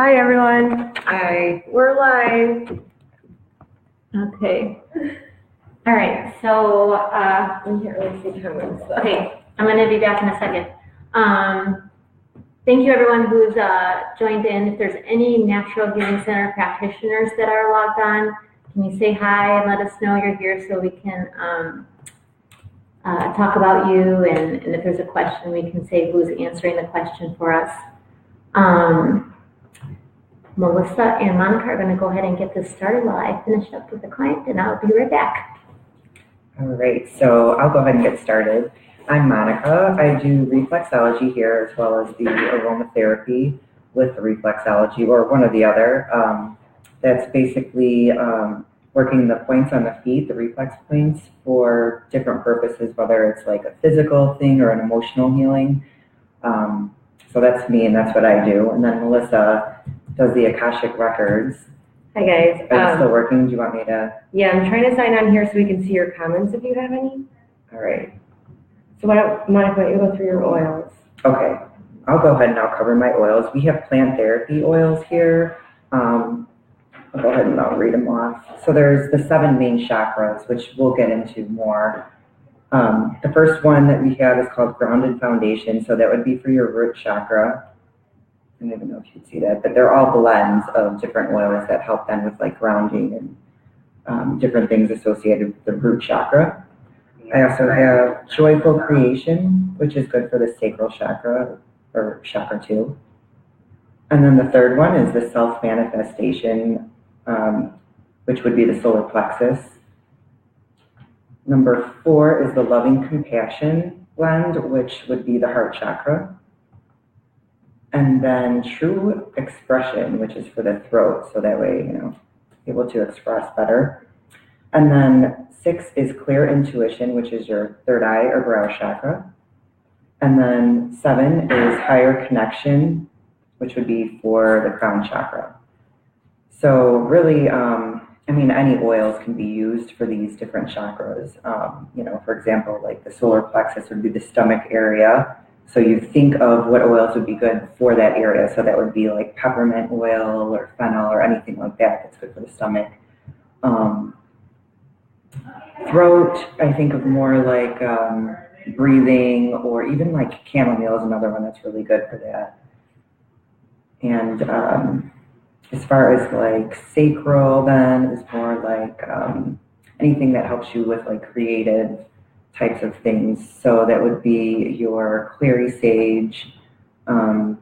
Hi everyone. We're live. Okay. All right. So We can't really see comments. okay, I'm going to be back in a second. Thank you everyone who's joined in. If there's any Natural Healing Center practitioners that are logged on, can you say hi and let us know you're here so we can talk about you, and if there's a question, we can say who's answering the question for us. Melissa and Monica are going to go ahead and get this started while I finish up with the client, and I'll be right back. All right, so I'll go ahead and get started. I'm Monica. I do reflexology here as well as the aromatherapy with the reflexology, or one or the other. That's basically working the points on the feet, the reflex points, for different purposes, whether it's like a physical thing or an emotional healing. So that's me, and that's what I do. And then Melissa does the Akashic Records. Hi guys. Are you still working? Do you want me to? Yeah, I'm trying to sign on here so we can see your comments if you have any. All right. So Monica, why don't you go through your oils? Okay. I'll go ahead and I'll cover my oils. We have plant therapy oils here. I'll go ahead and I'll read them off. So there's the 7 main chakras, which we'll get into more. The first one that we have is called Grounded Foundation. So that would be for your root chakra. I don't even know if you'd see that, but they're all blends of different oils that help them with like grounding and different things associated with the root chakra. I also have Joyful Creation, which is good for the sacral chakra, or chakra 2. And then the third one is the Self-Manifestation, which would be the solar plexus. Number 4 is the Loving Compassion blend, which would be the heart chakra. And then True Expression, which is for the throat, so that way, able to express better. And then 6 is Clear Intuition, which is your third eye or brow chakra. And then 7 is Higher Connection, which would be for the crown chakra. So really, any oils can be used for these different chakras. For example, like the solar plexus would be the stomach area. So you think of what oils would be good for that area. So that would be like peppermint oil or fennel or anything like that that's good for the stomach. Throat, I think of more like breathing, or even like chamomile is another one that's really good for that. And as far as like sacral, then is more like anything that helps you with like creative types of things. So that would be your clary sage. And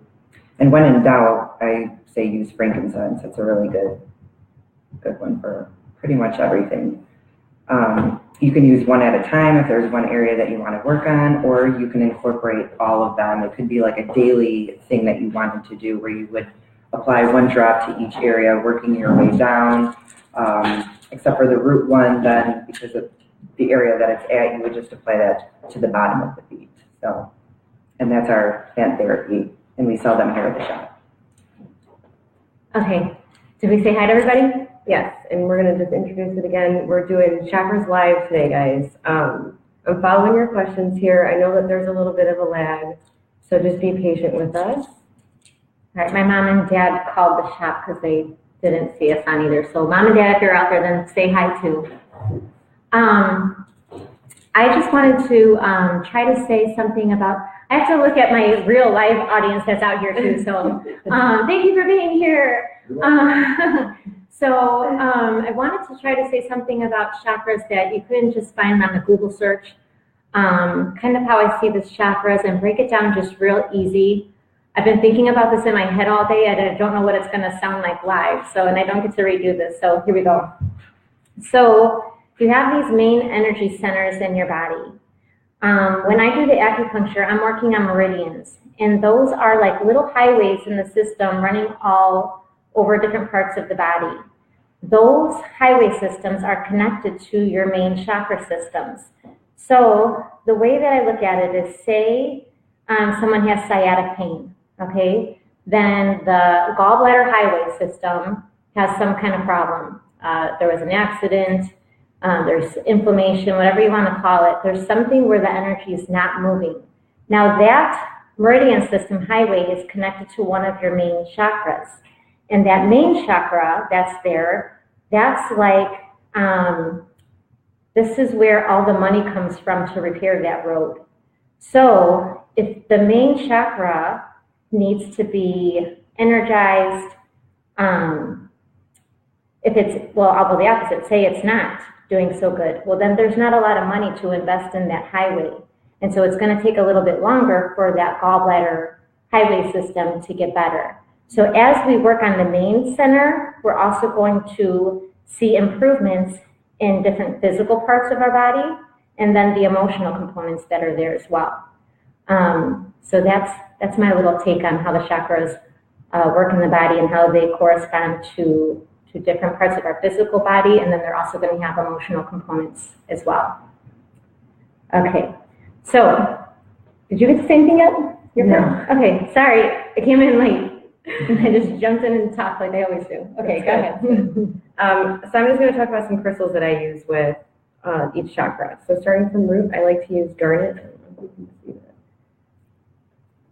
when in doubt, I say use frankincense. It's a really good one for pretty much everything. You can use one at a time if there's one area that you want to work on, or you can incorporate all of them. It could be like a daily thing that you wanted to do, where you would apply 1 drop to each area, working your way down, except for the root one, then because of the area that it's at, you would just apply that to the bottom of the feet. So, and that's our plant therapy, and we sell them here at the shop. Okay. Did we say hi to everybody? Yes, and we're going to just introduce it again. We're doing Chakras Live today, guys. I'm following your questions here. I know that there's a little bit of a lag, so just be patient with us. All right, my mom and dad called the shop because they didn't see us on either. So mom and dad, if you're out there, then say hi too. I just wanted to try to say something about, I have to look at my real live audience that's out here too, so thank you for being here. I wanted to try to say something about chakras that you couldn't just find on the Google search. Kind of how I see this chakras, and break it down just real easy. I've been thinking about this in my head all day. I don't know what it's going to sound like live, and I don't get to redo this, so here we go. So you have these main energy centers in your body. When I do the acupuncture, I'm working on meridians, and those are like little highways in the system running all over different parts of the body. Those highway systems are connected to your main chakra systems. So the way that I look at it is, say someone has sciatic pain, okay? Then the gallbladder highway system has some kind of problem. There was an accident, there's inflammation, whatever you want to call it. There's something where the energy is not moving. Now that meridian system highway is connected to one of your main chakras. And that main chakra that's there, that's like, this is where all the money comes from to repair that road. So if the main chakra needs to be energized, if it's, well, I'll go the opposite, say it's not doing so good, well, then there's not a lot of money to invest in that highway. And so it's going to take a little bit longer for that gallbladder highway system to get better. So as we work on the main center, we're also going to see improvements in different physical parts of our body, and then the emotional components that are there as well. So that's my little take on how the chakras work in the body and how they correspond to different parts of our physical body, and then they're also going to have emotional components as well. Okay, so did you get the same thing yet? No. Okay, sorry, I came in late. I just jumped in and talked like I always do. Okay, go ahead. So I'm just going to talk about some crystals that I use with each chakra. So starting from root, I like to use garnet. I don't know if you can see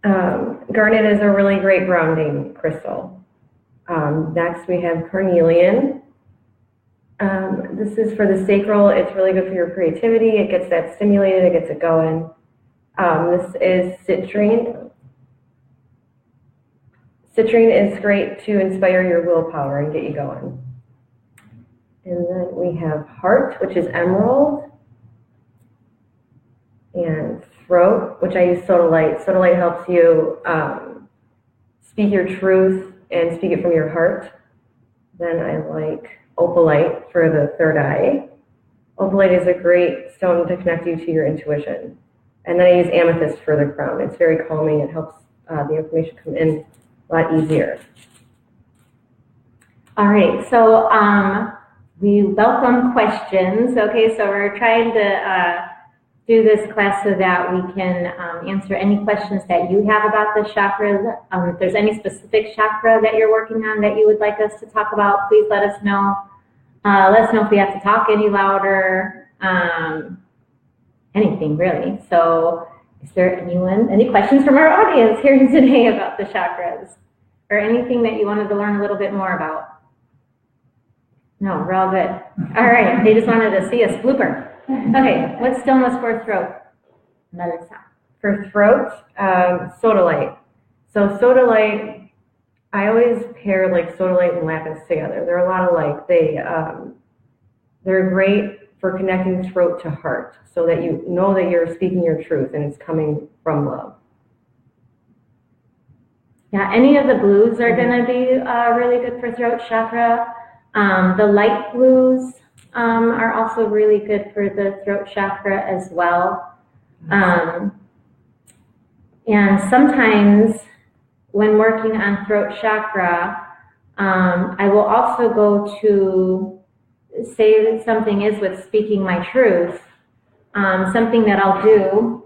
that. Garnet is a really great grounding crystal. Next we have carnelian. This is for the sacral. It's really good for your creativity. It gets that stimulated, it gets it going. This is citrine. Citrine is great to inspire your willpower and get you going. And then we have heart, which is emerald. And throat, which I use sodalite. Sodalite helps you speak your truth and speak it from your heart. Then I like opalite for the third eye. Opalite is a great stone to connect you to your intuition. And then I use amethyst for the crown. It's very calming. It helps the information come in a lot easier. All right, so we welcome questions. Okay, so we're trying to do this class so that we can answer any questions that you have about the chakras. If there's any specific chakra that you're working on that you would like us to talk about, please let us know. Let us know if we have to talk any louder, anything really. So is there any questions from our audience here today about the chakras or anything that you wanted to learn a little bit more about? No, we're all good. All right, they just wanted to see us blooper. Okay, what's stillness for throat? Another sound. For throat, sodalite. So sodalite, I always pair like sodalite and lapis together. They're a lot alike. They're great for connecting throat to heart, so that you know that you're speaking your truth and it's coming from love. Yeah, any of the blues are going to be really good for throat chakra. The light blues are also really good for the throat chakra as well. And sometimes when working on throat chakra, I will also go to say that something is with speaking my truth. Something that I'll do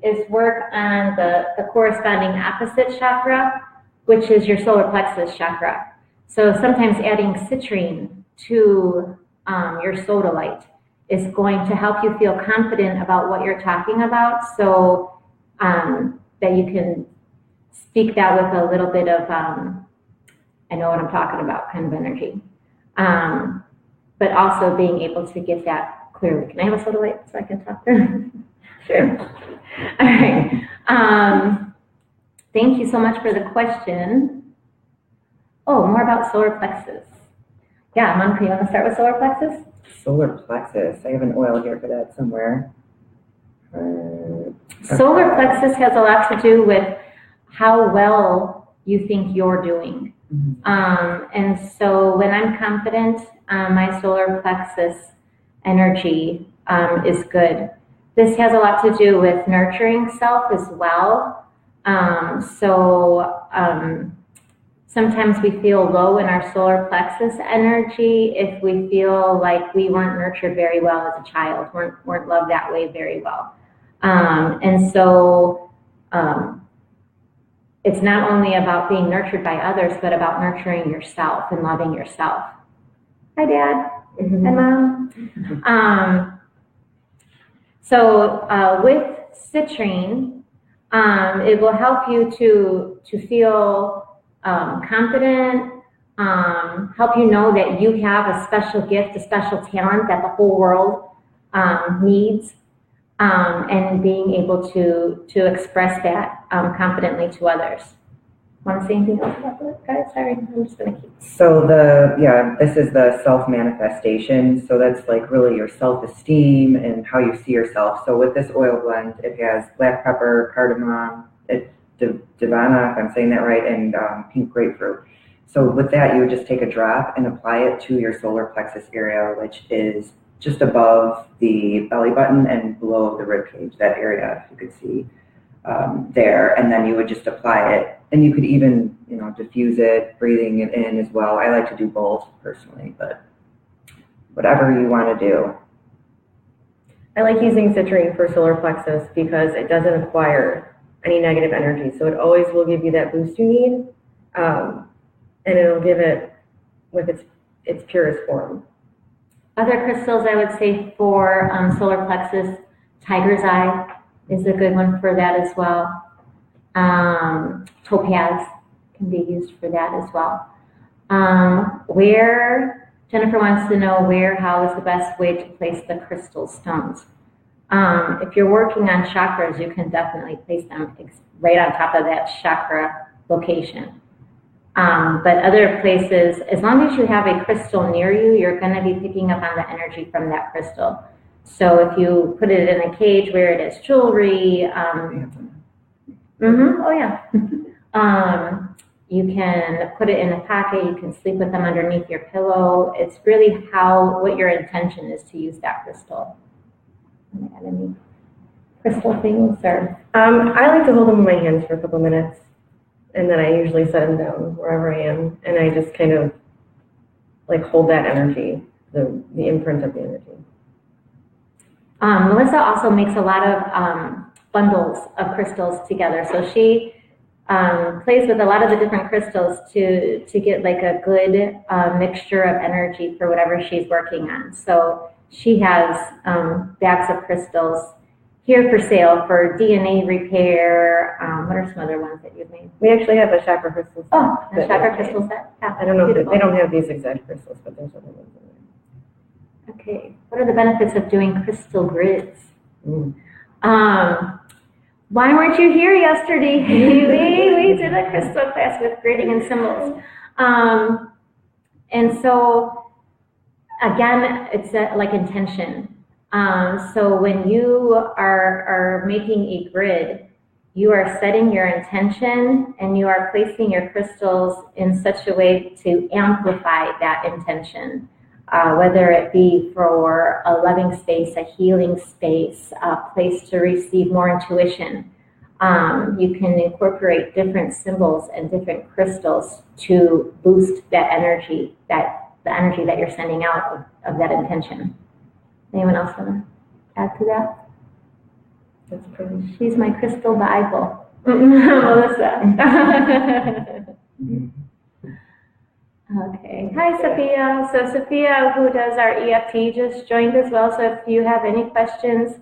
is work on the corresponding opposite chakra, which is your solar plexus chakra. So sometimes adding citrine to your sodalite is going to help you feel confident about what you're talking about, so that you can speak that with a little bit of I know what I'm talking about kind of energy, but also being able to get that clearly. Can I have a sodalite so I can talk through? Sure. All right. Thank you so much for the question. Oh, more about solar plexus. Yeah, Monica, you want to start with solar plexus? Solar plexus. I have an oil here for that somewhere. Solar plexus has a lot to do with how well you think you're doing. Mm-hmm. And so when I'm confident, my solar plexus energy is good. This has a lot to do with nurturing self as well. Sometimes we feel low in our solar plexus energy if we feel like we weren't nurtured very well as a child, weren't loved that way very well. It's not only about being nurtured by others, but about nurturing yourself and loving yourself. Hi, Dad. Mm-hmm. Hi, Mom. Mm-hmm. With citrine, it will help you to feel confident, help you know that you have a special gift, a special talent that the whole world needs, and being able to express that confidently to others. Want to say anything else about that, guys? Sorry, I'm just going to keep. So this is the self-manifestation. So that's like really your self-esteem and how you see yourself. So with this oil blend, it has black pepper, cardamom, divana, if I'm saying that right, and pink grapefruit. So with that, you would just take a drop and apply it to your solar plexus area, which is just above the belly button and below the rib cage, that area, if you could see there. And then you would just apply it. And you could even, diffuse it, breathing it in as well. I like to do both personally, but whatever you want to do. I like using citrine for solar plexus because it doesn't acquire any negative energy. So it always will give you that boost you need. And it'll give it with its purest form. Other crystals I would say for solar plexus, tiger's eye is a good one for that as well. Topaz can be used for that as well. Jennifer wants to know how is the best way to place the crystal stones. If you're working on chakras, you can definitely place them right on top of that chakra location. But other places, as long as you have a crystal near you, you're going to be picking up on the energy from that crystal. So if you put it in a cage where it is jewelry, you can put it in a pocket, you can sleep with them underneath your pillow. It's really what your intention is to use that crystal. Add any crystal things? Or I like to hold them in my hands for a couple minutes, and then I usually set them down wherever I am, and I just kind of like hold that energy, the imprint of the energy. Melissa also makes a lot of bundles of crystals together. So she plays with a lot of the different crystals to get like a good mixture of energy for whatever she's working on. So she has bags of crystals here for sale for DNA repair. What are some other ones that you've made? We actually have a chakra crystal set. Oh, a chakra crystal set? Yeah, I don't know if they don't have these exact crystals, but there's other ones in there. Okay, what are the benefits of doing crystal grids? Why weren't you here yesterday? we did a crystal class with grading and symbols. And so, again, it's like intention. So when you are making a grid, you are setting your intention and you are placing your crystals in such a way to amplify that intention. Whether it be for a loving space, a healing space, a place to receive more intuition. You can incorporate different symbols and different crystals to boost that energy, the energy that you're sending out of that intention. Anyone else want to add to that? That's pretty. She's my crystal Bible, Melissa. Okay. Hi, Sophia. So Sophia, who does our EFT, just joined as well. So if you have any questions,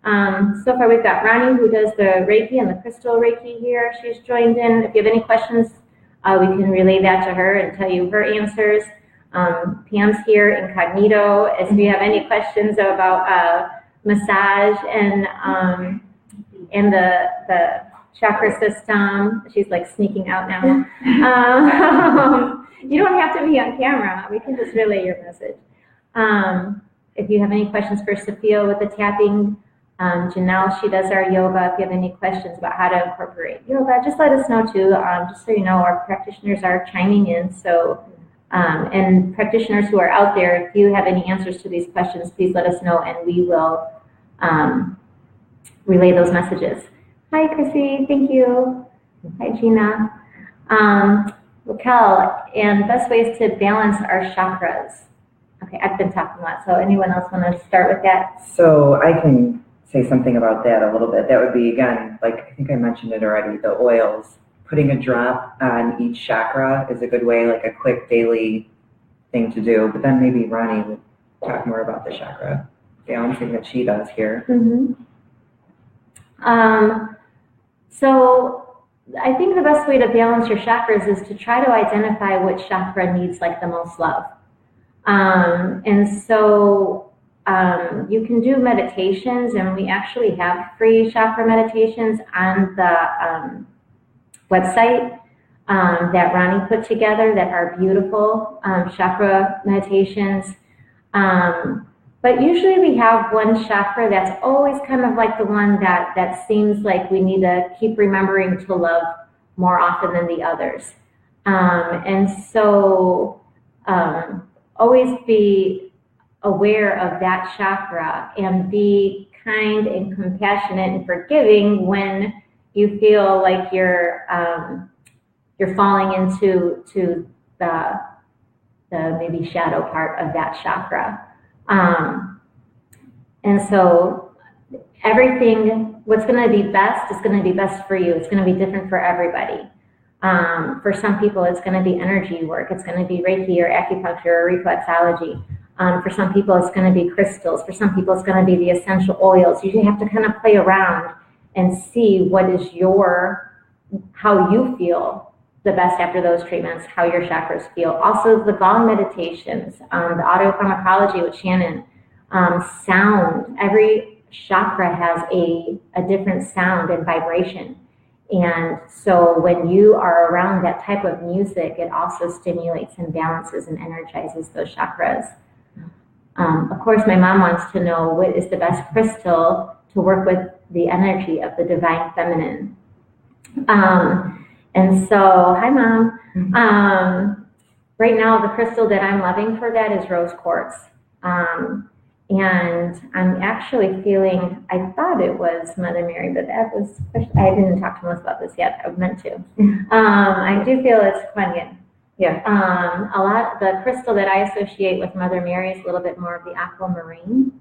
so far we've got Ronnie, who does the Reiki and the crystal Reiki here. She's joined in. If you have any questions, we can relay that to her and tell you her answers. Pam's here incognito. If you have any questions about massage and the chakra system, she's like sneaking out now. You don't have to be on camera. We can just relay your message. If you have any questions for Sophia with the tapping, Janelle, she does our yoga. If you have any questions about how to incorporate yoga, just let us know too. Just so you know, our practitioners are chiming in. So, and practitioners who are out there, if you have any answers to these questions, please let us know and we will relay those messages. Hi, Chrissy. Thank you. Hi, Gina. Raquel, and best ways to balance our chakras. Okay, I've been talking a lot, so anyone else want to start with that? So I can say something about that a little bit. That would be, again, like I think I mentioned it already, the oils. Putting a drop on each chakra is a good way, like a quick daily thing to do. But then maybe Ronnie would talk more about the chakra balancing that she does here. So I think the best way to balance your chakras is to try to identify which chakra needs like the most love. And so you can do meditations, and we actually have free chakra meditations on the website that Ronnie put together that are beautiful chakra meditations. But usually we have one chakra that's always kind of like the one that seems like we need to keep remembering to love more often than the others. And so always be aware of that chakra and be kind and compassionate and forgiving when you feel like you're falling into the maybe shadow part of that chakra. And so everything, what's going to be best is going to be best for you. It's going to be different for everybody. For some people, it's going to be energy work. It's going to be Reiki or acupuncture or reflexology. For some people, it's going to be crystals. For some people, it's going to be the essential oils. You have to kind of play around and see what is how you feel the best after those treatments, how your chakras feel. Also, the gong meditations, the audio pharmacology with Shannon, sound. Every chakra has a different sound and vibration. And so when you are around that type of music, it also stimulates and balances and energizes those chakras. Of course, my mom wants to know what is the best crystal to work with the energy of the divine feminine. And so, hi, Mom. Right now, the crystal that I'm loving for that is rose quartz. And I'm actually feeling, I thought it was Mother Mary, but I didn't talk to Melissa about this yet. I meant to. I do feel it's Kuan Yin. Yeah. The crystal that I associate with Mother Mary is a little bit more of the aquamarine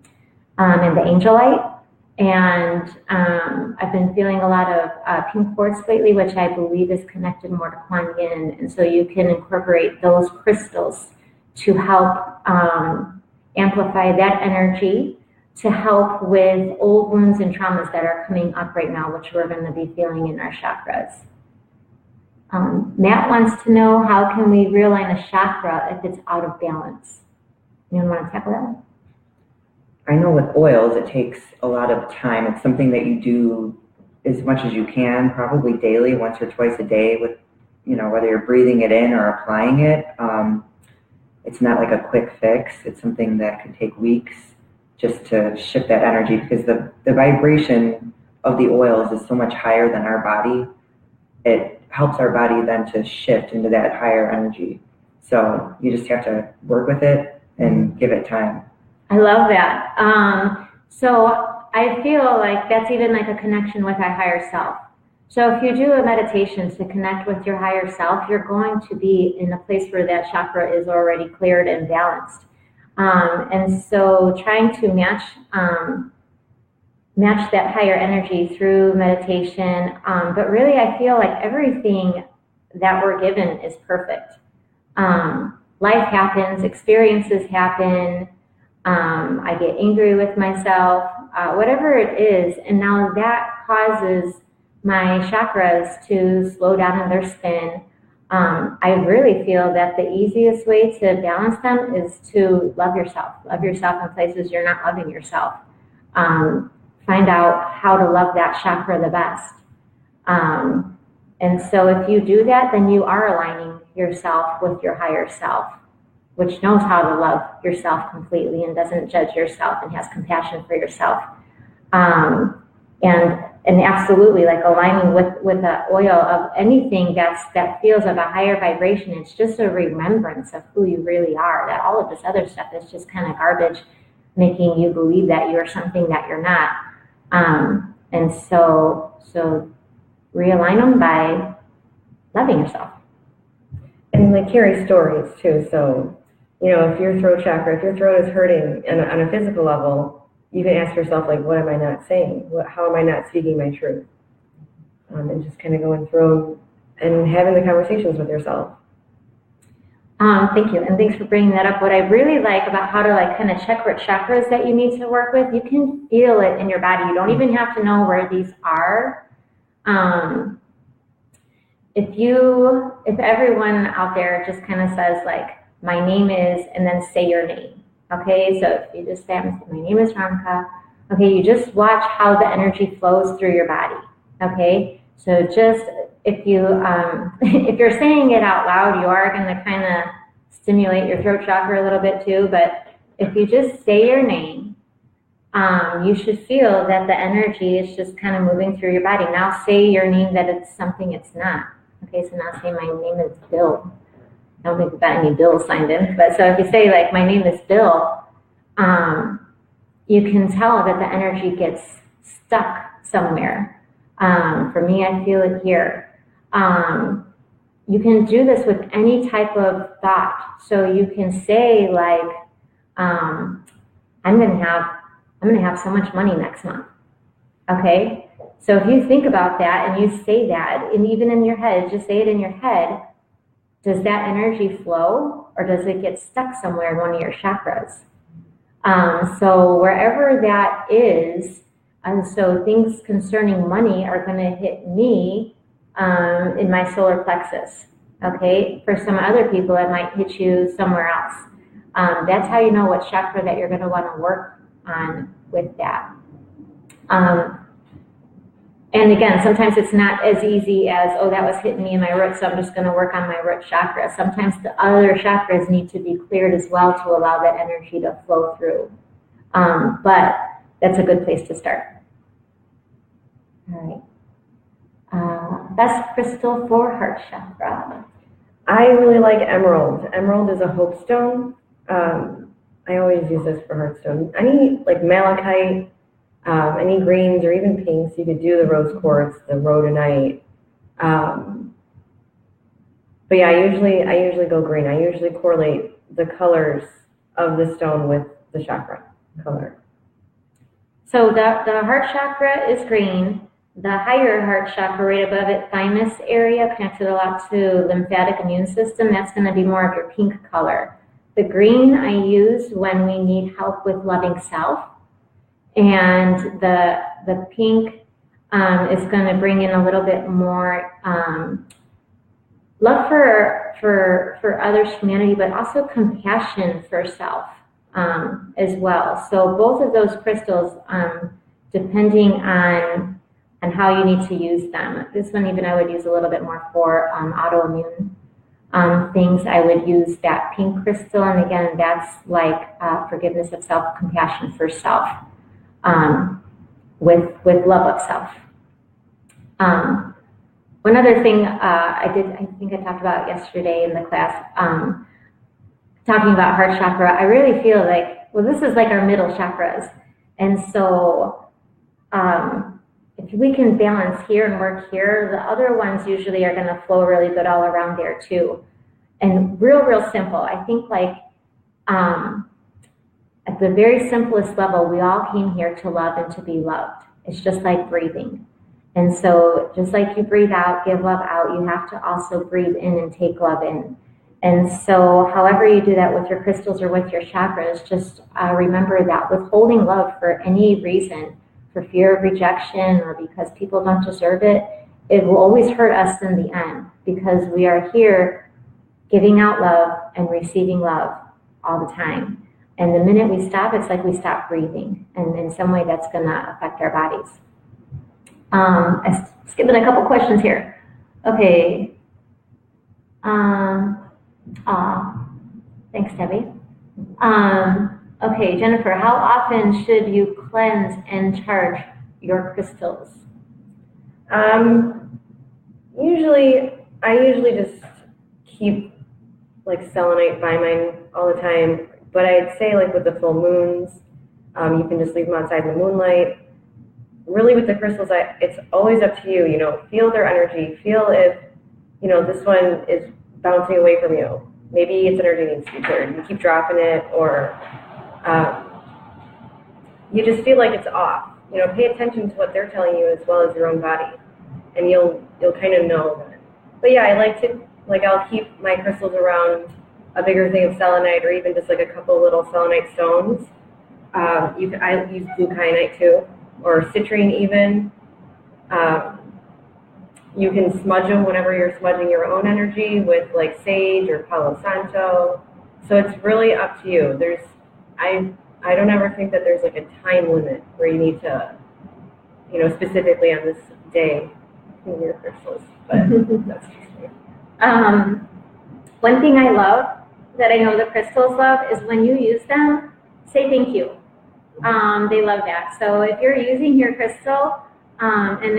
and the angelite. And I've been feeling a lot of pink quartz lately, which I believe is connected more to Kuan Yin. And so you can incorporate those crystals to help amplify that energy, to help with old wounds and traumas that are coming up right now, which we're going to be feeling in our chakras. Matt wants to know, how can we realign a chakra if it's out of balance? Anyone want to tackle that one? I know with oils, it takes a lot of time. It's something that you do as much as you can, probably daily, once or twice a day, with, whether you're breathing it in or applying it. It's not like a quick fix. It's something that could take weeks just to shift that energy, because the vibration of the oils is so much higher than our body. It helps our body then to shift into that higher energy. So you just have to work with it and give it time. I love that. So I feel like that's even like a connection with our higher self. So if you do a meditation to connect with your higher self, you're going to be in a place where that chakra is already cleared and balanced. And so trying to match that higher energy through meditation. But really, I feel like everything that we're given is perfect. Life happens, experiences happen. I get angry with myself, whatever it is. And now that causes my chakras to slow down in their spin. I really feel that the easiest way to balance them is to love yourself. Love yourself in places you're not loving yourself. Find out how to love that chakra the best. And so if you do that, then you are aligning yourself with your higher self, which knows how to love yourself completely and doesn't judge yourself and has compassion for yourself. And absolutely, like aligning with the oil of anything that feels of a higher vibration. It's just a remembrance of who you really are, that all of this other stuff is just kind of garbage, making you believe that you're something that you're not. And so realign them by loving yourself. And like carry stories too. So, if your throat chakra, if your throat is hurting on a physical level, you can ask yourself, like, what am I not saying? How am I not speaking my truth? And just kind of going through and having the conversations with yourself. Thank you. And thanks for bringing that up. What I really like about how to kind of check what chakras that you need to work with, you can feel it in your body. You don't even have to know where these are. if everyone out there just kind of says like, my name is, and then say your name. Okay, so if you just say, my name is Ronica. Okay, you just watch how the energy flows through your body. Okay, so just if you if you're saying it out loud, you are going to kind of stimulate your throat chakra a little bit too. But if you just say your name, you should feel that the energy is just kind of moving through your body. Now say your name that it's something it's not. Okay, so now say my name is Bill. I don't think we've got any Bill signed in, but so if you say like my name is Bill, you can tell that the energy gets stuck somewhere. For me, I feel it here. You can do this with any type of thought. So you can say like, I'm gonna have so much money next month. Okay? So if you think about that and you say that, and even in your head, just say it in your head, does that energy flow or does it get stuck somewhere in one of your chakras? So wherever that is, and so things concerning money are going to hit me in my solar plexus. Okay, for some other people, it might hit you somewhere else. That's how you know what chakra that you're going to want to work on with that. And again, sometimes it's not as easy as, oh, that was hitting me in my root, so I'm just going to work on my root chakra. Sometimes the other chakras need to be cleared as well to allow that energy to flow through. But that's a good place to start. All right. Best crystal for heart chakra. I really like emerald. Emerald is a hope stone. I always use this for heart stone. Any like malachite, any greens or even pinks. You could do the rose quartz, the rhodonite. But yeah, I usually go green. I usually correlate the colors of the stone with the chakra color. So the heart chakra is green. The higher heart chakra right above it, thymus area, connected a lot to lymphatic immune system, that's going to be more of your pink color. The green I use when we need help with loving self. And the pink is going to bring in a little bit more love for others, humanity, but also compassion for self as well. So both of those crystals, depending on how you need to use them. This one even I would use a little bit more for autoimmune things. I would use that pink crystal, and again, that's like forgiveness of self, compassion for self. With love of self. One other thing I think I talked about yesterday in the class, talking about heart chakra, I really feel like, well, this is like our middle chakras. And so if we can balance here and work here, the other ones usually are going to flow really good all around there too. And real simple. I think like, at the very simplest level, we all came here to love and to be loved. It's just like breathing. And so just like you breathe out, give love out, you have to also breathe in and take love in. And so however you do that with your crystals or with your chakras, just remember that withholding love for any reason, for fear of rejection or because people don't deserve it, it will always hurt us in the end because we are here giving out love and receiving love all the time. And the minute we stop, it's like we stop breathing. And in some way, that's going to affect our bodies. I'm skipping a couple questions here. Okay. Thanks, Debbie. Okay, Jennifer, how often should you cleanse and charge your crystals? I usually just keep like selenite by mine all the time. But I'd say like with the full moons, you can just leave them outside in the moonlight. Really with the crystals, it's always up to you, feel their energy, feel if, this one is bouncing away from you. Maybe its energy needs to be cleared. You keep dropping it or you just feel like it's off. Pay attention to what they're telling you as well as your own body and you'll kind of know that. But yeah, I'll keep my crystals around a bigger thing of selenite or even just like a couple little selenite stones. I use blue kyanite too, or citrine even. You can smudge them whenever you're smudging your own energy with like sage or Palo Santo. So it's really up to you. I don't ever think that there's like a time limit where you need to, specifically on this day, clean your crystals. But that's just me. One thing I love that I know the crystals love is when you use them, say thank you. They love that. So if you're using your crystal and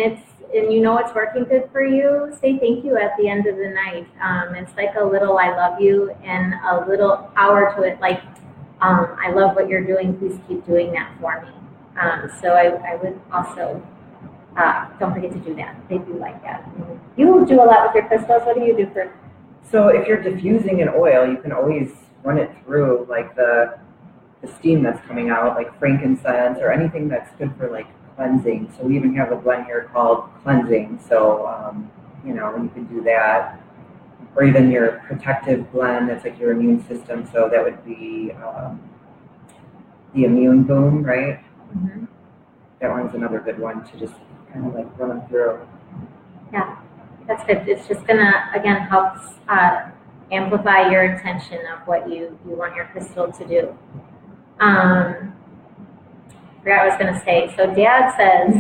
you know it's working good for you, say thank you at the end of the night. It's like a little I love you and a little power to it, like I love what you're doing, please keep doing that for me. So I would also, don't forget to do that. They do like that. You do a lot with your crystals. What do you do for? So if you're diffusing an oil, you can always run it through like the steam that's coming out, like frankincense or anything that's good for like cleansing. So we even have a blend here called cleansing. So, you can do that. Or even your protective blend, that's like your immune system. So that would be the immune boom, right? Mm-hmm. That one's another good one to just kind of like run them through. Yeah, that's good. It's just gonna, again, help amplify your intention of what you want your crystal to do. I forgot what I was gonna say. So Dad says,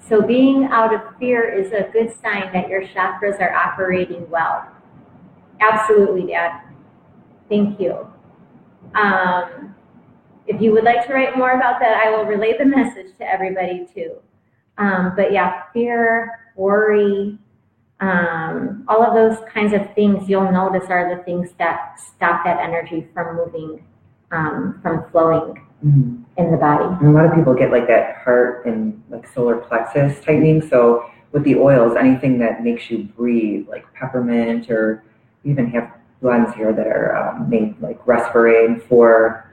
so being out of fear is a good sign that your chakras are operating well. Absolutely, Dad. Thank you. If you would like to write more about that, I will relay the message to everybody too. But yeah, fear, worry, all of those kinds of things you'll notice are the things that stop that energy from moving, from flowing in the body. And a lot of people get like that heart and like solar plexus tightening. So with the oils, anything that makes you breathe, like peppermint, or we even have blends here that are made like Respirade for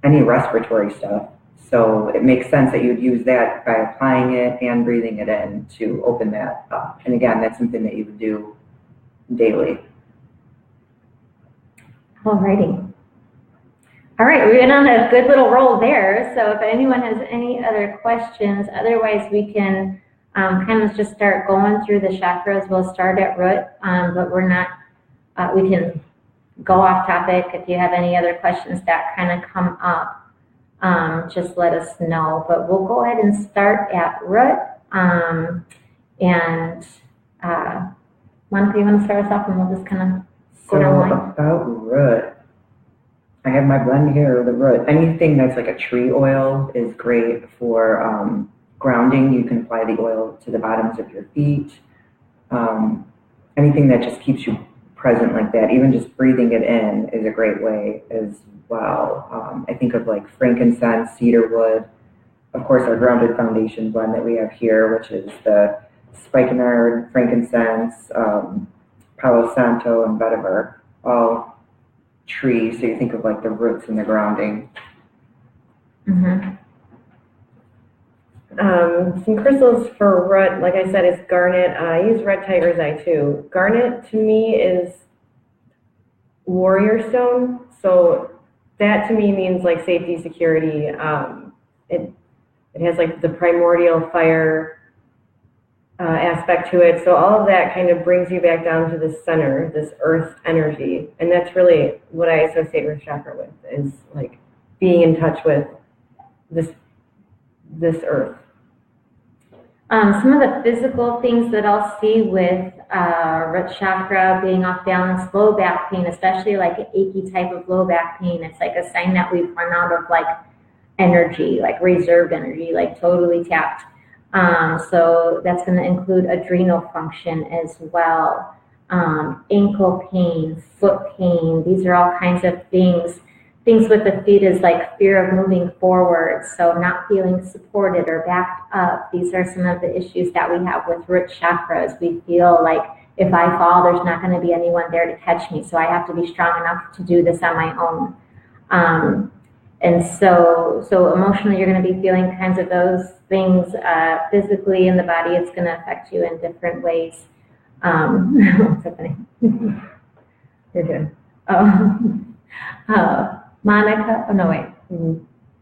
any respiratory stuff. So it makes sense that you'd use that by applying it and breathing it in to open that up. And again, that's something that you would do daily. Alrighty. All right, we went on a good little roll there. So if anyone has any other questions, otherwise we can kind of just start going through the chakras. We'll start at root, but we're not, we can go off topic. If you have any other questions that kind of come up, just let us know. But we'll go ahead and start at root. Monica, you want to start us off and we'll just kind of go down the line? About root, I have my blend here, the root. Anything that's like a tree oil is great for grounding. You can apply the oil to the bottoms of your feet. Anything that just keeps you present like that, even just breathing it in is a great way as well. I think of like frankincense, cedarwood, of course our grounded foundation blend that we have here, which is the spikenard, frankincense, Palo Santo, and vetiver, all trees. So you think of like the roots and the grounding. Mm-hmm. Some crystals for root, like I said, is garnet. I use red tiger's eye too. Garnet to me is warrior stone. So that to me means like safety, security. It has like the primordial fire aspect to it. So all of that kind of brings you back down to the center, this earth energy. And that's really what I associate with chakra with, is like being in touch with this earth. Some of the physical things that I'll see with root chakra being off balance, low back pain, especially like an achy type of low back pain, it's like a sign that we've run out of like energy, like reserved energy, like totally tapped. So that's going to include adrenal function as well. Ankle pain, foot pain, these are all kinds of things. Things with the feet is like fear of moving forward, so not feeling supported or backed up. These are some of the issues that we have with root chakras. We feel like if I fall, there's not going to be anyone there to catch me, so I have to be strong enough to do this on my own. And so emotionally, you're going to be feeling kinds of those things. Physically in the body, it's going to affect you in different ways. What's happening? You're good. Monica, oh no, wait.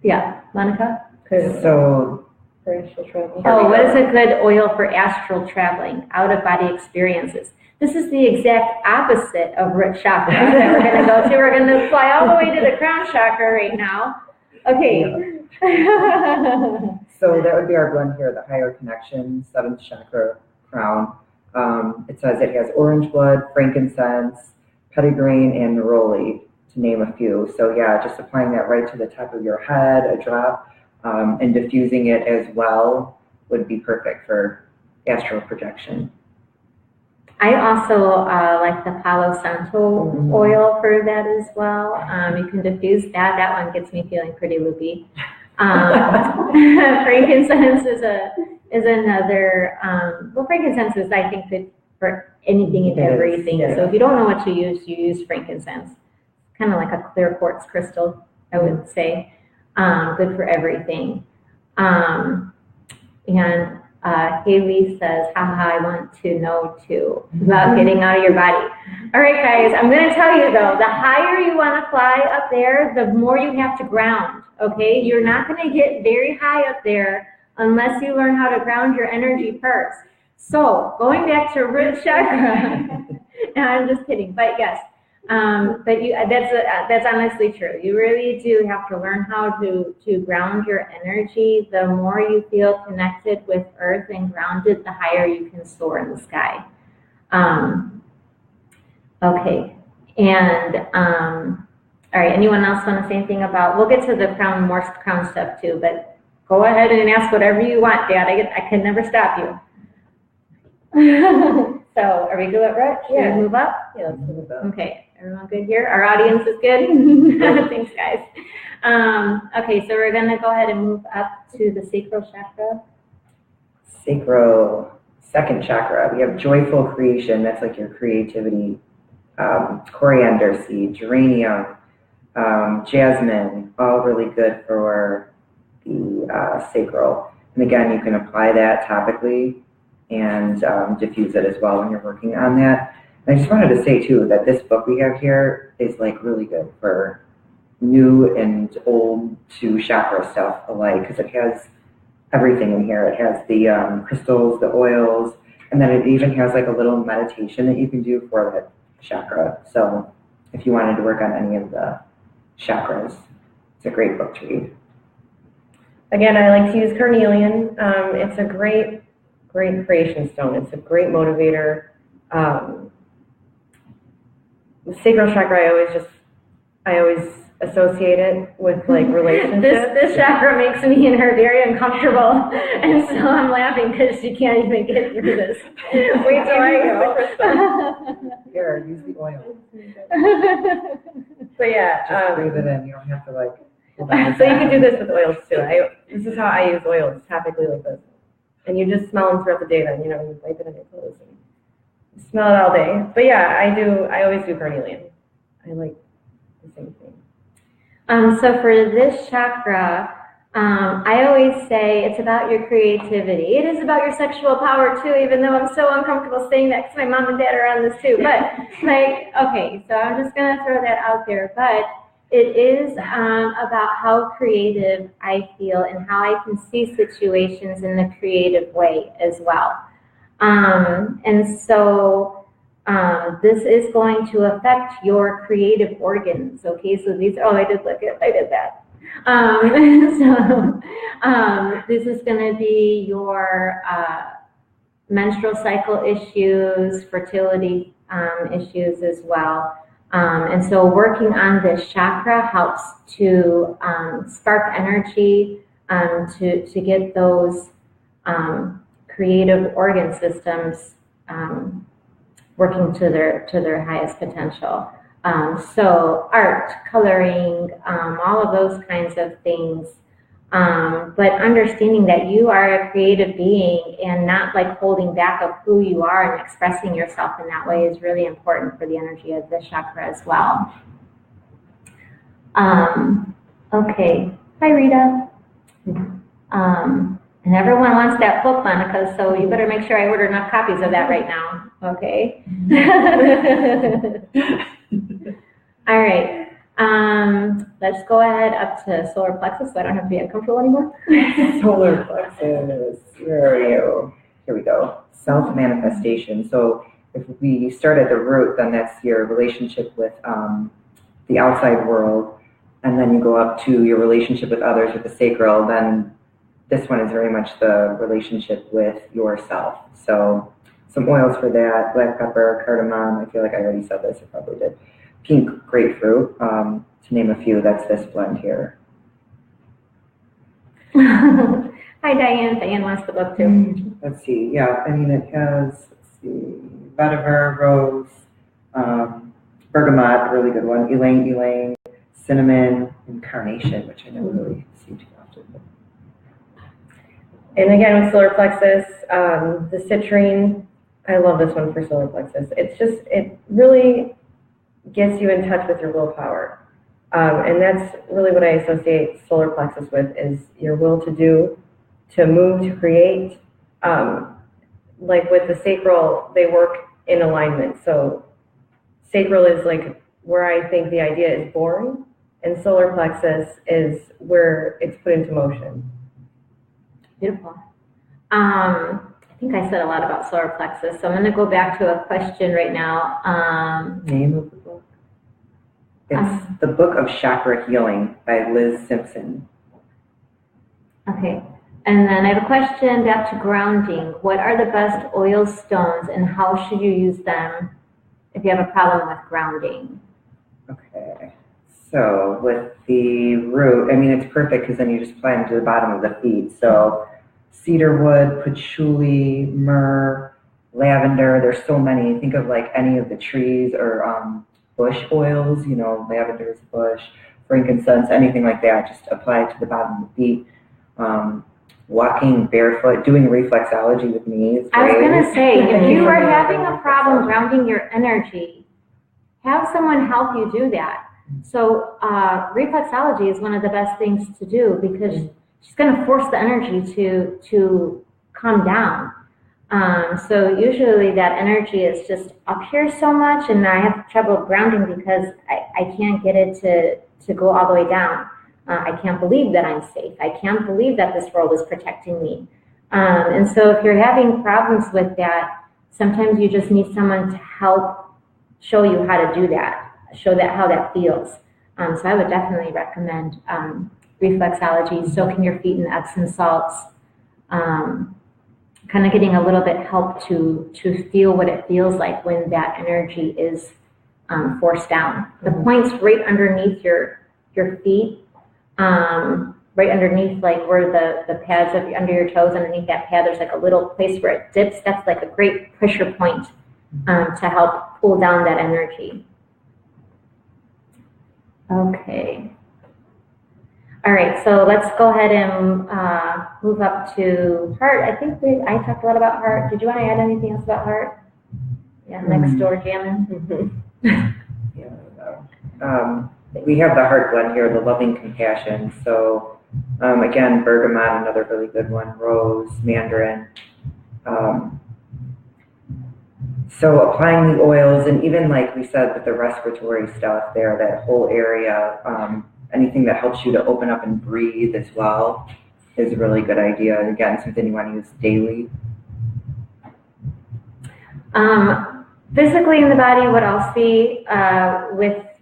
Yeah, Monica? So For astral travel. Oh, what is a good oil for astral traveling, out-of-body experiences? This is the exact opposite of root chakra that we're going to go to. We're going to fly all the way to the crown chakra right now. Okay. Yeah. So that would be our blend here, the higher connection, 7th chakra, crown. It says it has orange blood, frankincense, petitgrain, and neroli, to name a few. So yeah, just applying that right to the top of your head, a drop, and diffusing it as well would be perfect for astral projection. I also like the Palo Santo oil for that as well. You can diffuse that. That one gets me feeling pretty loopy. Frankincense is another. Well, frankincense is, I think, good for anything and everything. Yeah. So if you don't know what to use, you use frankincense. Kind of like a clear quartz crystal, I would say. Good for everything. Haley says, haha, I want to know too about getting out of your body. All right, guys, I'm going to tell you though, the higher you want to fly up there, the more you have to ground, okay? You're not going to get very high up there unless you learn how to ground your energy first. So, going back to root chakra, no, I'm just kidding, but yes. That's honestly true. You really do have to learn how to ground your energy. The more you feel connected with Earth and grounded, the higher you can soar in the sky. Okay, and all right. Anyone else want to say anything about? We'll get to the more crown stuff too, but go ahead and ask whatever you want, Dad. I can never stop you. So, are we good, Rich? Yeah. Should we move up? Yeah, let's move up. Okay. Everyone good here? Our audience is good? Thanks, guys. Okay, so we're going to go ahead and move up to the sacral chakra. Sacral, 2nd chakra. We have joyful creation. That's like your creativity. Coriander seed, geranium, jasmine, all really good for the sacral. And again, you can apply that topically and diffuse it as well when you're working on that. And I just wanted to say too that this book we have here is like really good for new and old to chakra stuff alike, because it has everything in here. It has the crystals, the oils, and then it even has like a little meditation that you can do for that chakra. So if you wanted to work on any of the chakras, it's a great book to read. Again, I like to use carnelian. It's a great creation stone. It's a great motivator. Sacral chakra, I always associate it with like relationships. This chakra makes me and her very uncomfortable, and so I'm laughing because she can't even get through this. Wait till I go. Here, use the oil. So yeah, just breathe it in. You don't have to like. So you can do this with oils too. This is how I use oils, topically like this, and you just smell them throughout the day. Then you wipe it on your clothes and you smell it all day. But yeah, I always do carnelian. I like the same thing. So for this chakra, I always say it's about your creativity. It is about your sexual power too, even though I'm so uncomfortable saying that because my mom and dad are on this too. But like, okay, so I'm just gonna throw that out there. But it is about how creative I feel and how I can see situations in a creative way as well. And so this is going to affect your creative organs. Okay, so these, I did that. This is going to be your menstrual cycle issues, fertility issues as well. And so working on this chakra helps to spark energy to get those creative organ systems working to their highest potential. So art, coloring, all of those kinds of things. But understanding that you are a creative being and not like holding back of who you are and expressing yourself in that way is really important for the energy of the chakra as well. Okay, hi Rita. And everyone wants that book, Monica, so you better make sure I order enough copies of that right now, okay? All right. let's go ahead up to solar plexus so I don't have to be uncomfortable anymore. Solar plexus, where are you? Here we go. Self-manifestation. So if we start at the root, then that's your relationship with the outside world, and then you go up to your relationship with others with the sacral, then this one is very much the relationship with yourself. So some oils for that: black pepper, cardamom. I feel like I already said this, I probably did. Pink grapefruit, to name a few. That's this blend here. Hi, Diane. Diane wants the book too. Let's see. Yeah, I mean, it has, let's see, vetiver, rose, bergamot, really good one, ylang-ylang, cinnamon, and carnation, which I never really see too often. And again, with solar plexus, the citrine, I love this one for solar plexus. It really gets you in touch with your willpower. And that's really what I associate solar plexus with, is your will to do, to move, to create. Like with the sacral, they work in alignment. So sacral is like where I think the idea is born, and solar plexus is where it's put into motion. Beautiful. I think I said a lot about solar plexus, so I'm going to go back to a question right now. Name of the book? It's The Book of Chakra Healing by Liz Simpson. Okay. And then I have a question back to grounding. What are the best oil stones, and how should you use them if you have a problem with grounding? Okay. So with the root, I mean, it's perfect because then you just apply them to the bottom of the feet. So cedarwood, patchouli, myrrh, lavender. There's so many. Think of like any of the trees or bush oils, you know, lavender's bush, frankincense, anything like that. Just apply it to the bottom of the feet. Walking barefoot, doing reflexology with me is great. I was going to say, if you are having a problem grounding your energy, have someone help you do that. So reflexology is one of the best things to do, because she's going to force the energy to come down. So usually that energy is just up here so much, and I have trouble grounding because I can't get it to go all the way down. I can't believe that I'm safe. I can't believe that this world is protecting me. And so if you're having problems with that, sometimes you just need someone to help show you how to do that, show that how that feels. So I would definitely recommend reflexology, soaking your feet in Epsom salts, kind of getting a little bit help to feel what it feels like when that energy is forced down. The points right underneath your feet, right underneath, like where the pads of under your toes, underneath that pad, there's like a little place where it dips. That's like a great pressure point to help pull down that energy. Okay. All right, so let's go ahead and move up to heart. I think I talked a lot about heart. Did you want to add anything else about heart? Yeah, next door jamming. Yeah. We have the heart blend here, the loving compassion. So again, bergamot, another really good one, rose, mandarin. So applying the oils, and even like we said with the respiratory stuff there, that whole area, anything that helps you to open up and breathe as well is a really good idea. Again, something you want to use daily. Physically in the body, what I'll see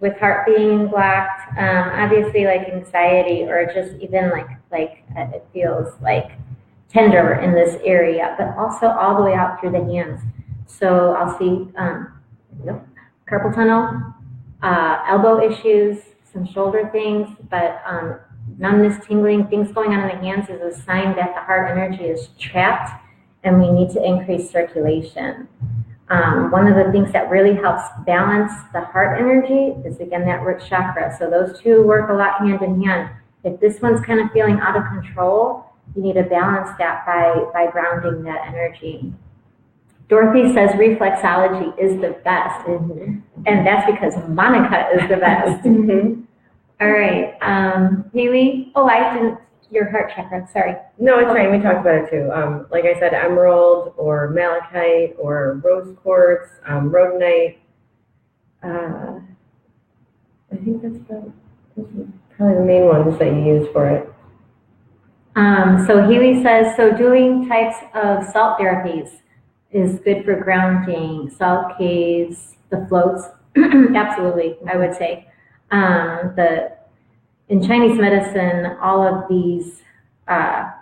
with heart being blocked, obviously like anxiety, or just even like it feels like tender in this area, but also all the way out through the hands. So I'll see carpal tunnel, elbow issues, some shoulder things, but numbness, tingling, things going on in the hands is a sign that the heart energy is trapped and we need to increase circulation. One of the things that really helps balance the heart energy is, again, that root chakra. So those two work a lot hand in hand. If this one's kind of feeling out of control, you need to balance that by grounding that energy. Dorothy says reflexology is the best, and that's because Monica is the best. All right, Haley. Oh, I didn't. Your heart chakra. Sorry. No, it's fine. We talked about it too. Like I said, emerald or malachite or rose quartz, rhodonite. I think that's probably the main ones that you use for it. So Healy says, so doing types of salt therapies is good for grounding, salt caves, the floats. Absolutely, I would say. In Chinese medicine, all of these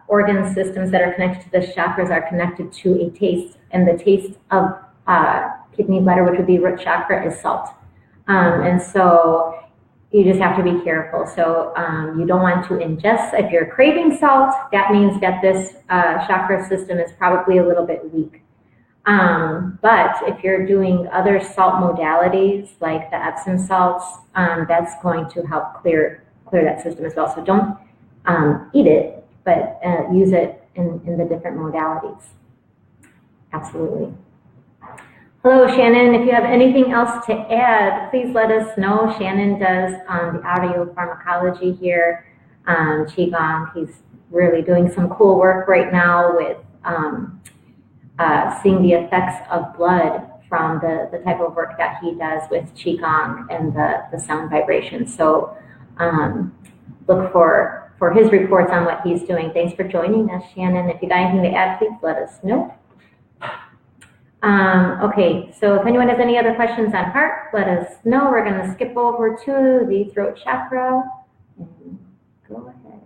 organ systems that are connected to the chakras are connected to a taste, and the taste of kidney, bladder, which would be root chakra, is salt. And so you just have to be careful. So you don't want to ingest. If you're craving salt, that means that this chakra system is probably a little bit weak. But if you're doing other salt modalities like the Epsom salts, that's going to help clear that system as well. So don't eat it, but use it in the different modalities. Absolutely. Hello, Shannon. If you have anything else to add, please let us know. Shannon does the audio pharmacology here, Qigong. He's really doing some cool work right now with seeing the effects of blood from the type of work that he does with Qigong and the sound vibrations. So look for his reports on what he's doing. Thanks for joining us, Shannon. If you got anything to add, please let us know. Okay, so if anyone has any other questions on heart, let us know. We're going to skip over to the throat chakra. Go ahead.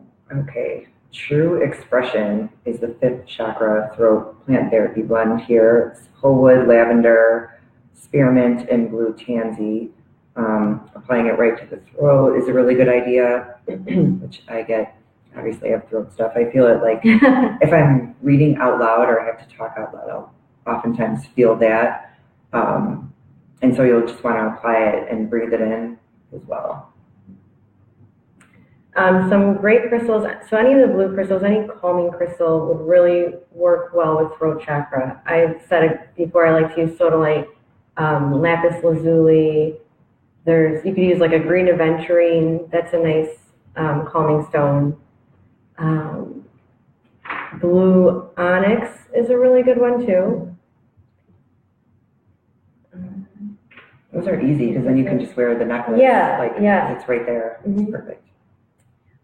Okay, True Expression is the 5th chakra throat plant therapy blend here. It's whole wood, lavender, spearmint, and blue tansy. Applying it right to the throat is a really good idea, which I get. Obviously, I have throat stuff. I feel it like if I'm reading out loud or I have to talk out loud, I'll oftentimes feel that. And so you'll just want to apply it and breathe it in as well. Some great crystals. So any of the blue crystals, any calming crystal would really work well with throat chakra. I've said it before, I like to use sodalite, lapis lazuli. You could use like a green aventurine. That's a nice calming stone. Blue onyx is a really good one too. Those are easy because then you can just wear the necklace. Yeah. It's right there. Mm-hmm. It's perfect.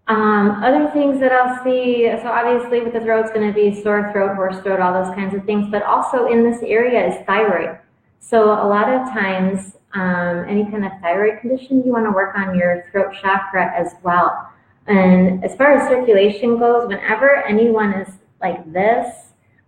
Other things that I'll see, so obviously with the throat, it's going to be sore throat, hoarse throat, all those kinds of things, but also in this area is thyroid. So a lot of times, any kind of thyroid condition, you want to work on your throat chakra as well. And as far as circulation goes, whenever anyone is like this,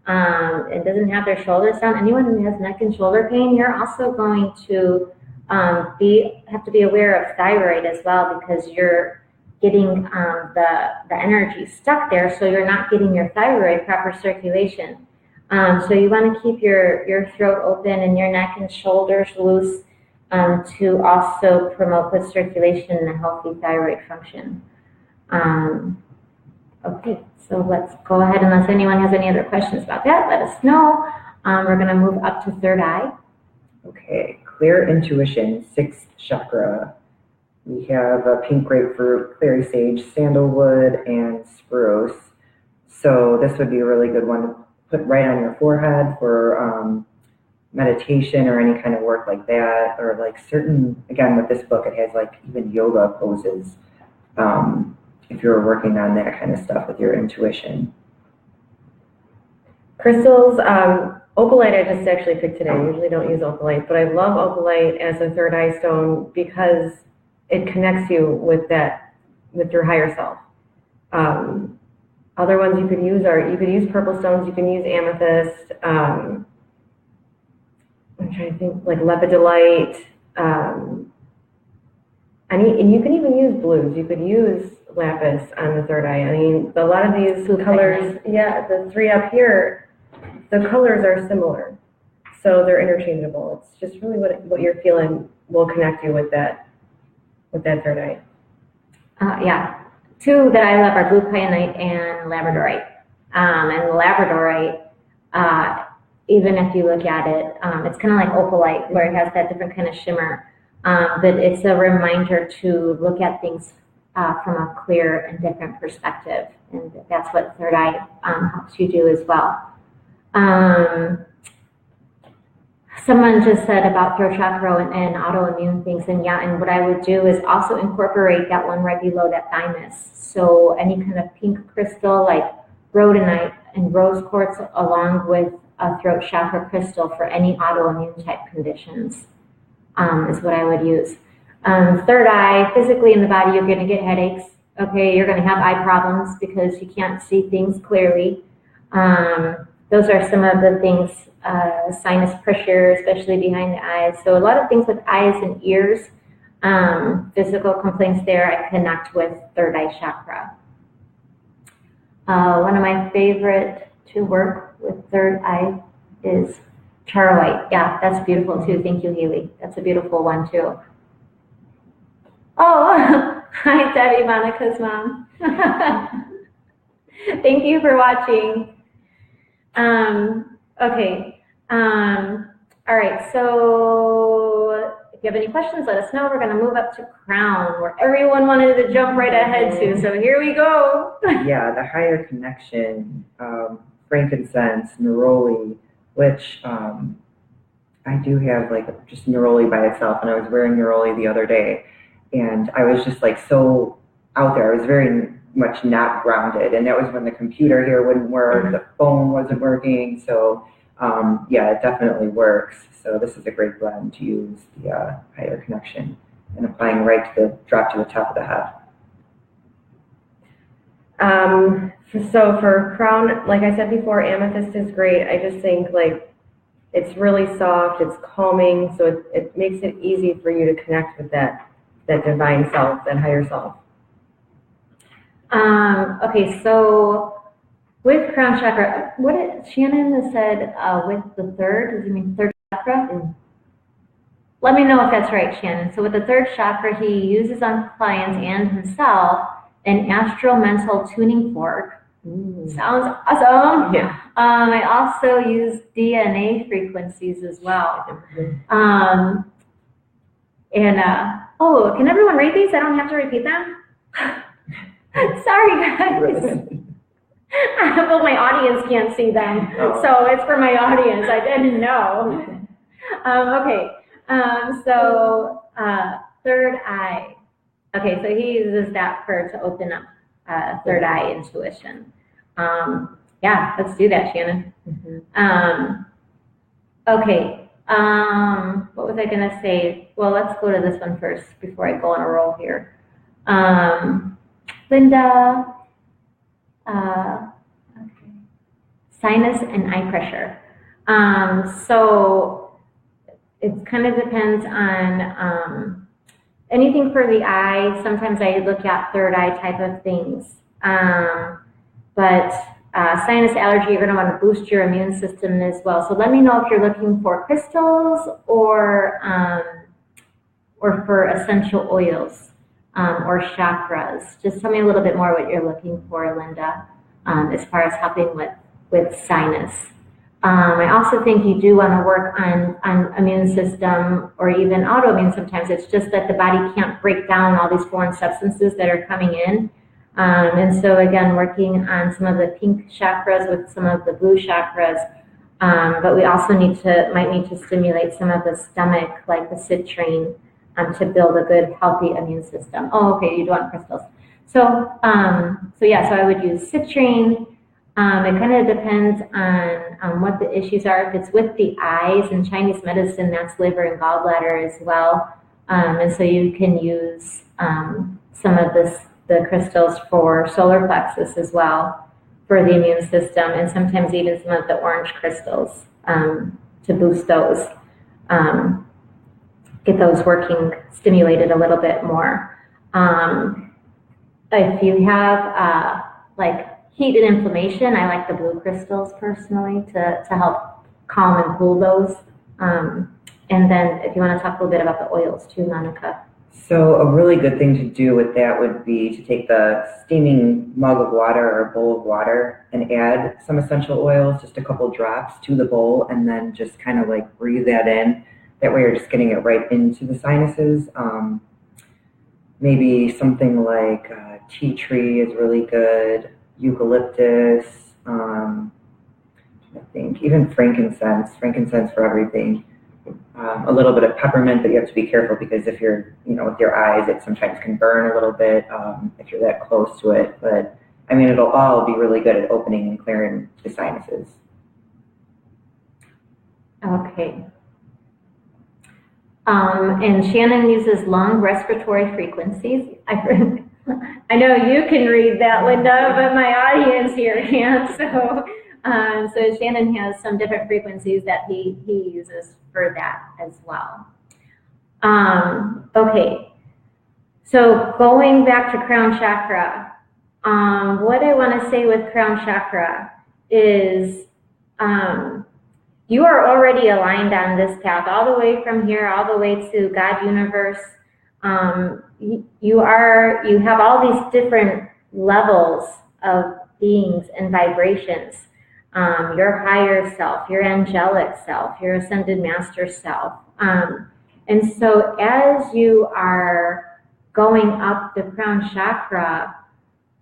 and doesn't have their shoulders down, anyone who has neck and shoulder pain, you're also going to have to be aware of thyroid as well, because you're getting the energy stuck there, so you're not getting your thyroid proper circulation. So you want to keep your throat open and your neck and shoulders loose to also promote good circulation and a healthy thyroid function. Okay, so let's go ahead, unless anyone has any other questions about that, let us know. We're going to move up to third eye. Okay, Clear Intuition, 6th chakra. We have pink grapefruit, clary sage, sandalwood, and spruce. So this would be a really good one to put right on your forehead for meditation or any kind of work like that, or like certain, again, with this book, it has like even yoga poses. If you're working on that kind of stuff with your intuition. Crystals, opalite I just actually picked today. I usually don't use opalite, but I love opalite as a third eye stone because it connects you with your higher self. Other ones you could use purple stones, you can use amethyst, I'm trying to think, like lepidolite, and you can even use blues. You could use lapis on the third eye. I mean, a lot of these colors, the 3 up here, the colors are similar, so they're interchangeable. It's just really what you're feeling will connect you with that third eye. Yeah, 2 that I love are blue kyanite and labradorite. And labradorite, even if you look at it, it's kind of like opalite, where it has that different kind of shimmer. But it's a reminder to look at things from a clear and different perspective, and that's what third eye helps you do as well. Someone just said about throat chakra and autoimmune things, and yeah, and what I would do is also incorporate that one right below that thymus. So any kind of pink crystal like rhodonite and rose quartz, along with a throat chakra crystal for any autoimmune type conditions, is what I would use. Third eye, physically in the body, you're going to get headaches. Okay, you're going to have eye problems because you can't see things clearly. Those are some of the things, sinus pressure, especially behind the eyes. So a lot of things with eyes and ears, physical complaints there, I connect with third eye chakra. One of my favorite to work with third eye is charwhite. Yeah, that's beautiful too. Thank you, Haley. That's a beautiful one too. Oh, hi, Debbie, Monica's mom. Thank you for watching. Okay. All right. So if you have any questions, let us know. We're going to move up to crown, where everyone wanted to jump right ahead to. So here we go. Yeah, the higher connection, frankincense, neroli, which I do have like just neroli by itself, and I was wearing neroli the other day, and I was just like so out there. I was very much not grounded, and that was when the computer here wouldn't work, the phone wasn't working. So yeah, it definitely works. So this is a great blend to use the higher connection and applying right to the drop to the top of the head. So for crown, like I said before, amethyst is great. I just think like it's really soft, it's calming, so it makes it easy for you to connect with that divine self, that higher self. Okay, so with crown chakra, what Shannon said with the third, does he mean third chakra? Let me know if that's right, Shannon. So with the third chakra, he uses on clients and himself an astral mental tuning fork. Sounds awesome. Yeah. I also use DNA frequencies as well. Oh, can everyone read these? I don't have to repeat them? Sorry, guys. Well, my audience can't see them, so it's for my audience. I didn't know. Okay, so third eye. Okay, so he uses that to open up third eye intuition. Yeah, let's do that, Shannon. Okay, what was I gonna say? Well, let's go to this one first before I go on a roll here. Linda, okay. Sinus and eye pressure. So it kind of depends on anything for the eye. Sometimes I look at third eye type of things. But sinus allergy, you're going to want to boost your immune system as well. So let me know if you're looking for crystals or for essential oils. Or chakras. Just tell me a little bit more what you're looking for, Linda, as far as helping with sinus. I also think you do want to work on immune system or even autoimmune sometimes. It's just that the body can't break down all these foreign substances that are coming in. And so again, working on some of the pink chakras with some of the blue chakras. But we also might need to stimulate some of the stomach, like the citrine, to build a good, healthy immune system. Oh, okay, you do want crystals. So yeah, so I would use citrine. It kind of depends on what the issues are. If it's with the eyes, in Chinese medicine, that's liver and gallbladder as well. And so you can use some of the crystals for solar plexus as well for the immune system, and sometimes even some of the orange crystals to boost those. Get those working, stimulated a little bit more. If you have like heat and inflammation, I like the blue crystals personally to help calm and cool those. And then if you want to talk a little bit about the oils too, Monica. So a really good thing to do with that would be to take the steaming mug of water or bowl of water and add some essential oils, just a couple drops to the bowl, and then just kind of like breathe that in. That way you're just getting it right into the sinuses. Maybe something like tea tree is really good, eucalyptus, I think even frankincense for everything. a little bit of peppermint, but you have to be careful because if you're, with your eyes, it sometimes can burn a little bit if you're that close to it. But I mean, it'll all be really good at opening and clearing the sinuses. Okay. And Shannon uses long respiratory frequencies. I know you can read that, Linda, but my audience here can't. So Shannon has some different frequencies that he uses for that as well. Okay. So going back to crown chakra, what I want to say with crown chakra is you are already aligned on this path all the way from here, all the way to God, universe. You have all these different levels of beings and vibrations. Your higher self, your angelic self, your ascended master self. And so as you are going up the crown chakra,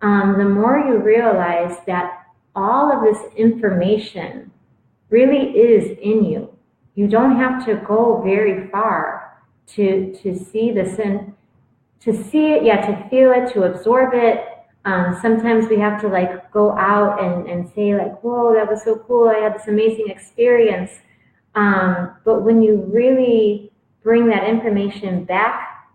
the more you realize that all of this information really is in you. You don't have to go very far to see this and to see it, to feel it, to absorb it. Sometimes we have to like go out and say like, whoa, that was so cool. I had this amazing experience. But when you really bring that information back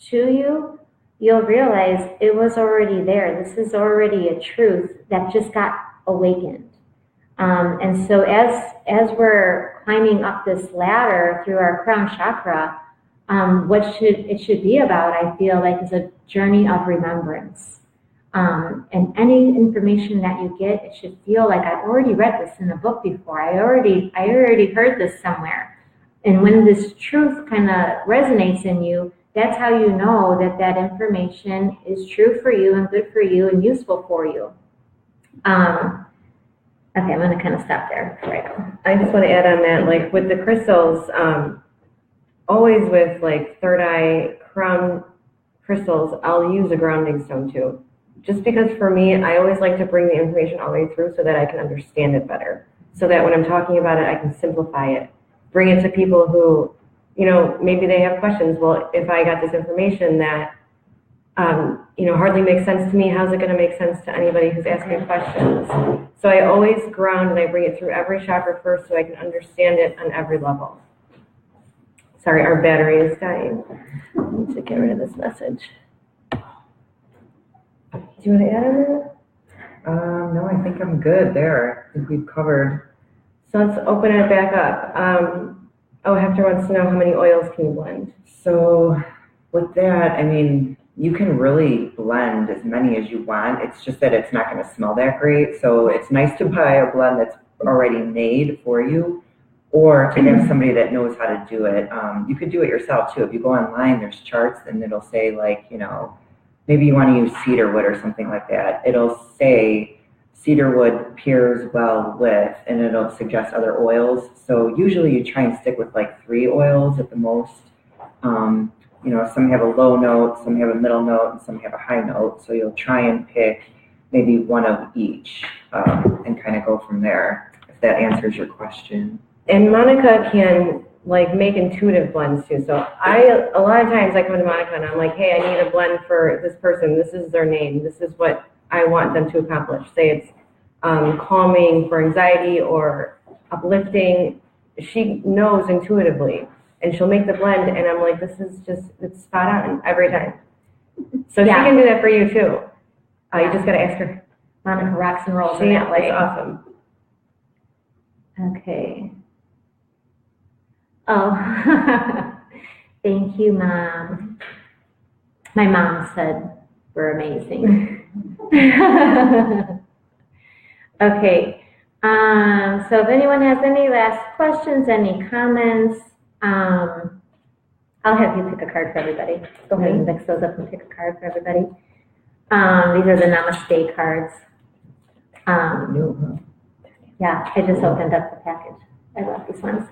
to you, you'll realize it was already there. This is already a truth that just got awakened. And so as we're climbing up this ladder through our crown chakra, what it should be about, I feel like, is a journey of remembrance. And any information that you get, it should feel like I've already read this in a book before. I already heard this somewhere. And when this truth kind of resonates in you, that's how you know that information is true for you and good for you and useful for you. Okay, I'm going to kind of stop there before I go. I just want to add on that, like with the crystals, always with like third eye crown crystals, I'll use a grounding stone too. Just because for me, I always like to bring the information all the way through so that I can understand it better. So that when I'm talking about it, I can simplify it. Bring it to people who, maybe they have questions. Well, if I got this information that, hardly makes sense to me, how's it going to make sense to anybody who's asking questions? So I always ground and I bring it through every chakra first so I can understand it on every level. Sorry, our battery is dying. I need to get rid of this message. Do you want to add on that? No, I think I'm good there. I think we've covered. So let's open it back up. Hector wants to know how many oils can you blend? So with that, I mean, you can really blend as many as you want. It's just that it's not going to smell that great. So it's nice to buy a blend that's already made for you, or to have somebody that knows how to do it. You could do it yourself too. If you go online, there's charts and it'll say like, maybe you want to use cedarwood or something like that. It'll say cedarwood pairs well with, and it'll suggest other oils. So usually you try and stick with like 3 oils at the most. Some have a low note, some have a middle note, and some have a high note. So you'll try and pick maybe one of each and kind of go from there, if that answers your question. And Monica can like make intuitive blends too. So a lot of times I come to Monica and I'm like, hey, I need a blend for this person. This is their name. This is what I want them to accomplish. Say it's calming for anxiety or uplifting. She knows intuitively. And she'll make the blend, and I'm like, it's spot on every time. So yeah. She can do that for you too. You just gotta ask her. Monica rocks and rolls in that way. That's awesome. Okay. Oh, thank you, Mom. My mom said we're amazing. Okay. So if anyone has any last questions, any comments, I'll have you pick a card for everybody. Go ahead and mix those up and pick a card for everybody. These are the Namaste cards. Yeah, I just opened up the package. I love these ones.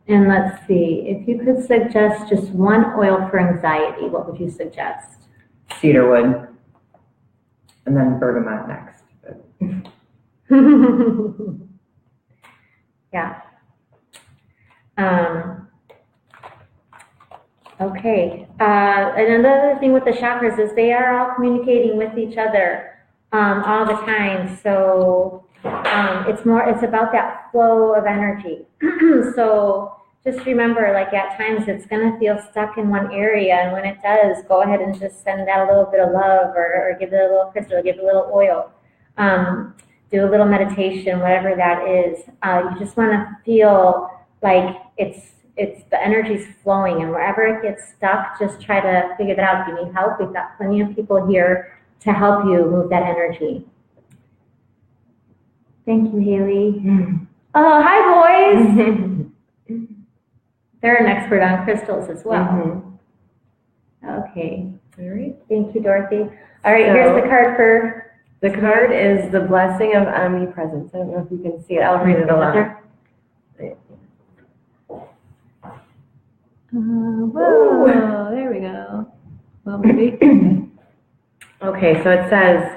And let's see, if you could suggest just one oil for anxiety, what would you suggest? Cedarwood, and then bergamot next. Yeah. Okay. Another thing with the chakras is they are all communicating with each other all the time. So it's about that flow of energy. So just remember, like at times it's going to feel stuck in one area, and when it does, go ahead and just send out a little bit of love, or give it a little crystal, give it a little oil, do a little meditation, whatever that is. You just want to feel like it's the energy's flowing, and wherever it gets stuck, just try to figure that out. If you need help, we've got plenty of people here to help you move that energy. Thank you, Haley. Oh, hi, boys. They're an expert on crystals as well. Okay. All right. Thank you, Dorothy. All right, here's the card for... The card is the blessing of omnipresence. I don't know if you can see it. I'll read it aloud. Whoa, there we go. Well, maybe. Okay, so it says,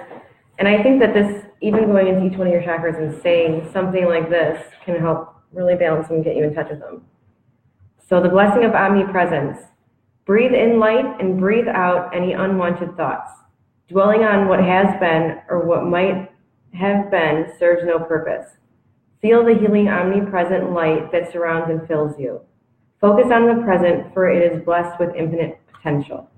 and I think that this, even going into each one of your chakras and saying something like this can help really balance them and get you in touch with them. So the blessing of omnipresence. Breathe in light and breathe out any unwanted thoughts. Dwelling on what has been or what might have been serves no purpose. Feel the healing omnipresent light that surrounds and fills you. Focus on the present, for it is blessed with infinite potential.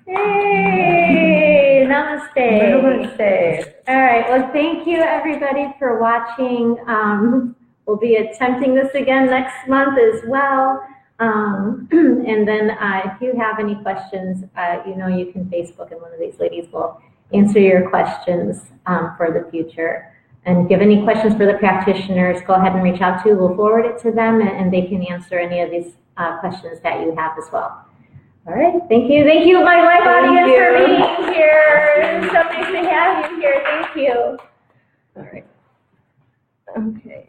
Hey, namaste. Namaste. All right, well, thank you, everybody, for watching. We'll be attempting this again next month as well. And then if you have any questions, you can Facebook, and one of these ladies will answer your questions for the future. And if you have any questions for the practitioners, go ahead and reach out to. We'll forward it to them, and they can answer any of these questions that you have as well. All right, thank you. Thank you, my live audience, for being here. It's so nice to have you here. Thank you. All right. Okay.